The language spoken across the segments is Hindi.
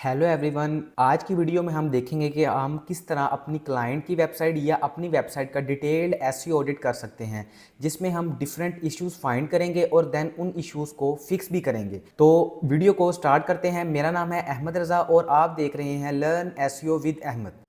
हेलो एवरीवन, आज की वीडियो में हम देखेंगे कि हम किस तरह अपनी क्लाइंट की वेबसाइट या अपनी वेबसाइट का डिटेल्ड एसईओ ऑडिट कर सकते हैं, जिसमें हम डिफरेंट इश्यूज फाइंड करेंगे और देन उन इश्यूज को फिक्स भी करेंगे। तो वीडियो को स्टार्ट करते हैं। मेरा नाम है अहमद रज़ा और आप देख रहे हैं लर्न एसईओ विद अहमद।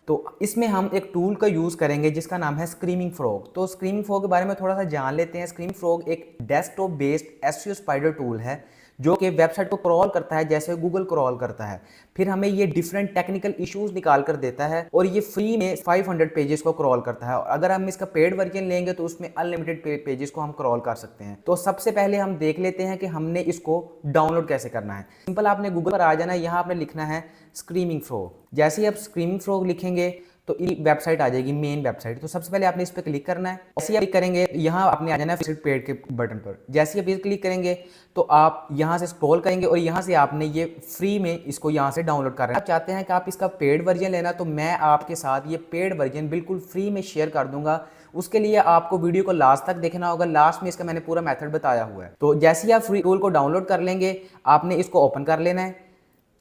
तो इसमें हम एक टूल का यूज़ करेंगे जिसका नाम है स्क्रीमिंग फ्रॉग। तो स्क्रीमिंग फ्रॉग के बारे में थोड़ा सा जान लेते हैं। स्क्रीमिंग फ्रॉग एक desktop based SEO spider tool है जो कि वेबसाइट को क्रॉल करता है जैसे गूगल क्रॉल करता है। फिर हमें ये डिफरेंट टेक्निकल इश्यूज निकाल कर देता है और ये फ्री में 500 पेजेस को क्रॉल करता है। और अगर हम इसका पेड वर्जन लेंगे तो उसमें अनलिमिटेड पेजेस को हम क्रॉल कर सकते हैं। तो सबसे पहले हम देख लेते हैं कि हमने इसको डाउनलोड कैसे करना है। सिंपल, आपने गूगल पर आ जाना है, यहाँ आपने लिखना है स्क्रीमिंग फ्रॉग। जैसे ही आप स्क्रीमिंग फ्रॉग लिखेंगे तो ये वेबसाइट आ जाएगी, मेन वेबसाइट। तो सबसे पहले आपने इस पर क्लिक करना है। जैसे आप क्लिक करेंगे यहाँ आपने आ जाना है विजिट पेड के बटन पर। जैसे ही आप क्लिक करेंगे तो आप यहाँ से स्क्रॉल करेंगे और यहाँ से आपने ये फ्री में इसको यहाँ से डाउनलोड कर रहे हैं। आप चाहते हैं कि आप इसका पेड वर्जन लेना, तो मैं आपके साथ ये पेड वर्जन बिल्कुल फ्री में शेयर कर दूंगा। उसके लिए आपको वीडियो को लास्ट तक देखना होगा। लास्ट में इसका मैंने पूरा मेथड बताया हुआ है। तो जैसे ही आप फ्री टूल को डाउनलोड कर लेंगे, आपने इसको ओपन कर लेना है।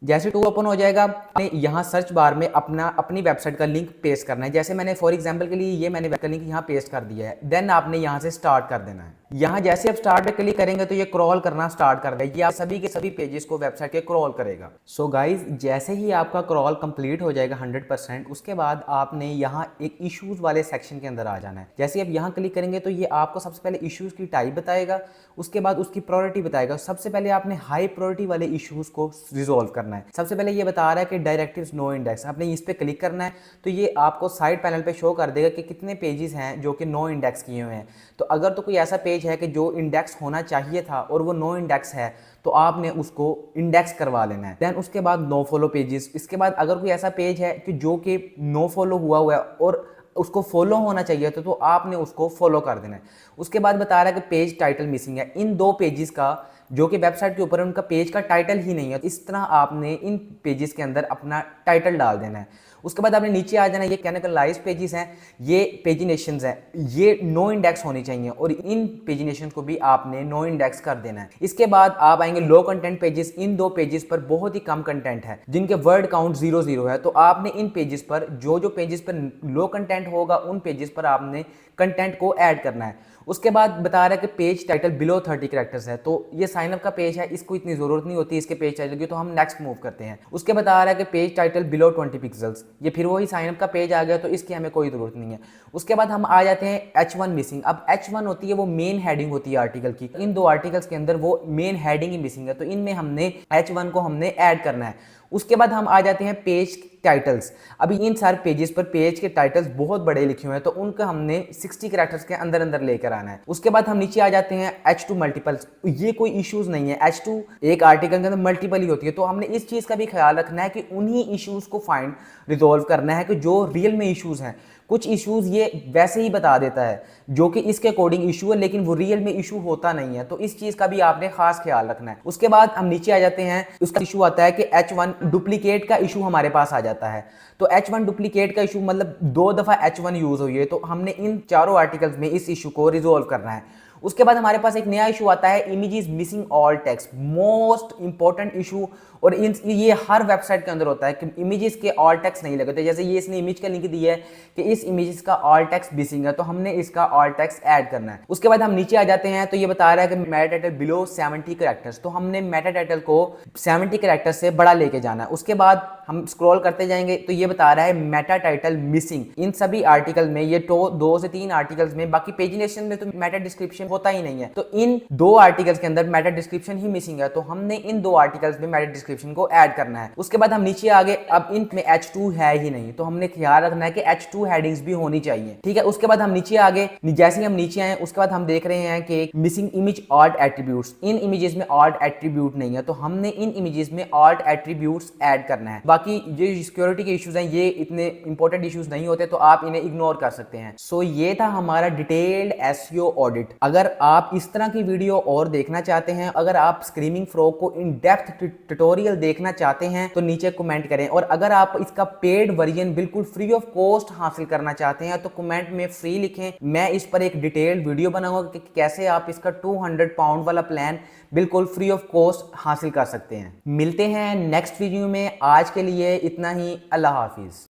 जैसे टूल ओपन हो जाएगा, आपने यहाँ सर्च बार में अपनी वेबसाइट का लिंक पेस्ट करना है। जैसे मैंने फॉर एग्जांपल के लिए ये मैंने वेबसाइट का लिंक यहाँ पेस्ट कर दिया है। देन आपने यहाँ से स्टार्ट कर देना है। यहाँ जैसे आप स्टार्ट पे क्लिक करेंगे तो ये क्रॉल करना स्टार्ट कर देगा। ये आप सभी के सभी पेजेस को वेबसाइट के क्रॉल करेगा। सो गाइज, जैसे ही आपका क्रॉल कंप्लीट हो जाएगा 100%, उसके बाद आपने यहाँ एक इश्यूज वाले सेक्शन के अंदर आ जाना है। जैसे आप यहाँ क्लिक करेंगे तो ये आपको सबसे पहले इश्यूज की टाइप बताएगा, उसके बाद उसकी प्रायोरिटी बताएगा। सबसे पहले आपने हाई प्रायोरिटी वाले इश्यूज को रिजोल्व करना है। सबसे पहले ये बता रहा है कि डायरेक्टिव्स नो इंडेक्स, आपने इस पर क्लिक करना है तो ये आपको साइड पैनल पे शो कर देगा कि कितने पेजेस हैं जो कि नो इंडेक्स किए हुए हैं। तो अगर तो कोई ऐसा पेज है कि जो इंडेक्स होना चाहिए था और वो नो इंडेक्स है तो आपने उसको इंडेक्स करवा लेना है। देन उसके बाद नो फॉलो पेजेस। इसके बाद अगर कोई ऐसा पेज है कि जो कि नो फॉलो हुआ है और उसको फॉलो होना चाहिए तो आपने उसको फॉलो कर देना है। उसके बाद बता रहा है कि पेज टाइटल मिसिंग है। इन दो पेजेस का जो कि वेबसाइट के ऊपर है उनका पेज का टाइटल ही नहीं है। इस तरह आपने इन पेजेस के अंदर अपना टाइटल डाल देना है। उसके बाद आपने नीचे आ जाना है। ये कैनकलाइज पेजेस हैं, ये पेजिनेशंस हैं, ये नो इंडेक्स होनी चाहिए और इन पेजिनेशन को भी आपने नो इंडेक्स कर देना है। इसके बाद आप आएंगे लो कंटेंट पेजेस। इन दो पेजेस पर बहुत ही कम कंटेंट है जिनके वर्ड काउंट 0 है। तो आपने इन पेजेस पर जो पेजेस पर लो कंटेंट होगा उन पेजेस पर आपने कंटेंट को ऐड करना है। उसके बाद बता रहा है कि पेज टाइटल बिलो 30 कैरेक्टर्स है। तो ये साइन अप का पेज है, इसको इतनी जरूरत नहीं होती इसके पेज टाइटल की, तो हम नेक्स्ट मूव करते हैं। उसके बता रहा है कि पेज टाइटल बिलो 20 पिक्सल्स, ये फिर वही साइन अप का पेज आ गया, तो इसकी हमें कोई जरूरत नहीं है। उसके बाद हम आ जाते हैं H1 मिसिंग। अब H1 होती है वो मेन हेडिंग होती है आर्टिकल की। इन दो आर्टिकल्स के अंदर वो मेन हेडिंग ही मिसिंग है, तो इनमें हमने H1 को हमने ऐड करना है। उसके बाद हम आ जाते हैं पेज टाइटल्स। अभी इन सारे पेजेस पर पेज के टाइटल्स बहुत बड़े लिखे हुए हैं तो उनका हमने 60 कैरेक्टर्स के अंदर अंदर लेकर आना है। उसके बाद हम नीचे आ जाते हैं H2 मल्टीपल्स। ये कोई इश्यूज नहीं है, H2 एक आर्टिकल के अंदर मल्टीपल ही होती है। तो हमने इस चीज का भी ख्याल रखना है कि उन्हीं इश्यूज को फाइंड रिजोल्व करना है कि जो रियल में इश्यूज हैं। कुछ इश्यूज ये वैसे ही बता देता है जो कि इसके अकॉर्डिंग इशू है, लेकिन वो रियल में इशू होता नहीं है। तो इस चीज का भी आपने खास ख्याल रखना है। उसके बाद हम नीचे आ जाते हैं। उसका इशू आता है कि H1 डुप्लीकेट का इशू हमारे पास आ जाता है। तो H1 डुप्लीकेट का इशू मतलब 2 दफा H1 यूज हुई है, तो हमने इन चारों आर्टिकल्स में इस इशू को रिजोल्व करना है। उसके बाद हमारे पास एक नया इशू आता है images missing all text, most important issue. और ये हर वेबसाइट के अंदर होता है कि इमेजेस के ऑल टेक्स्ट नहीं लगते। जैसे ये इसने इमेज का लिंक दिया है कि इस इमेजेस का ऑल टेक्स्ट मिसिंग है, तो हमने इसका ऑल टेक्स्ट ऐड करना है। उसके बाद हम नीचे आ जाते हैं तो ये बता रहा है कि मेटा टाइटल बिलो 70 कैरेक्टर्स, तो हमने मेटा टाइटल को 70 कैरेक्टर्स से बड़ा लेके जाना है। उसके बाद हम स्क्रॉल करते जाएंगे तो ये बता रहा है मेटा टाइटल मिसिंग इन सभी आर्टिकल में। ये तो 2 से 3 आर्टिकल्स में, बाकी पेजिनेशन में तो मेटा डिस्क्रिप्शन होता ही नहीं है। तो इन 2 आर्टिकल्स के अंदर मेटा डिस्क्रिप्शन ही मिसिंग है, तो हमने इन 2 आर्टिकल्स में मेटा डिस्क्रिप्शन को ऐड करना है। उसके बाद हम नीचे आगे, अब इनमें H2 है ही नहीं, तो हमने ख्याल रखना है कि H2 हेडिंग्स भी होनी चाहिए। ठीक है। उसके बाद हम नीचे आगे, जैसे ही हम नीचे आए उसके बाद हम देख रहे हैं कि मिसिंग इमेज आर्ट एट्रीब्यूट्स। इन इमेजेस में आर्ट एट्रीब्यूट नहीं है, तो हमने इन इमेजेस में आर्ट एट्रीब्यूट्स ऐड करना है। बाकी ये सिक्योरिटी के इश्यूज हैं, ये इतने इंपॉर्टेंट इश्यूज नहीं होते, तो आप इन्हें इग्नोर कर सकते हैं। सो ये था हमारा डिटेल्ड एसईओ ऑडिट। अगर अगर आप इस तरह की वीडियो और देखना चाहते हैं, अगर आप स्क्रीमिंग फ्रॉग को इन डेप्थ ट्यूटोरियल देखना चाहते हैं तो नीचे कमेंट करें। और अगर आप इसका पेड वर्जन बिल्कुल फ्री ऑफ कॉस्ट हासिल करना चाहते हैं तो कमेंट में फ्री लिखें। मैं इस पर एक डिटेल्ड वीडियो बनाऊंगा कि कैसे आप इसका 200 पाउंड वाला प्लान बिल्कुल फ्री ऑफ कॉस्ट हासिल कर सकते हैं। मिलते हैं नेक्स्ट वीडियो में। आज के लिए इतना ही। अल्लाह हाफिज।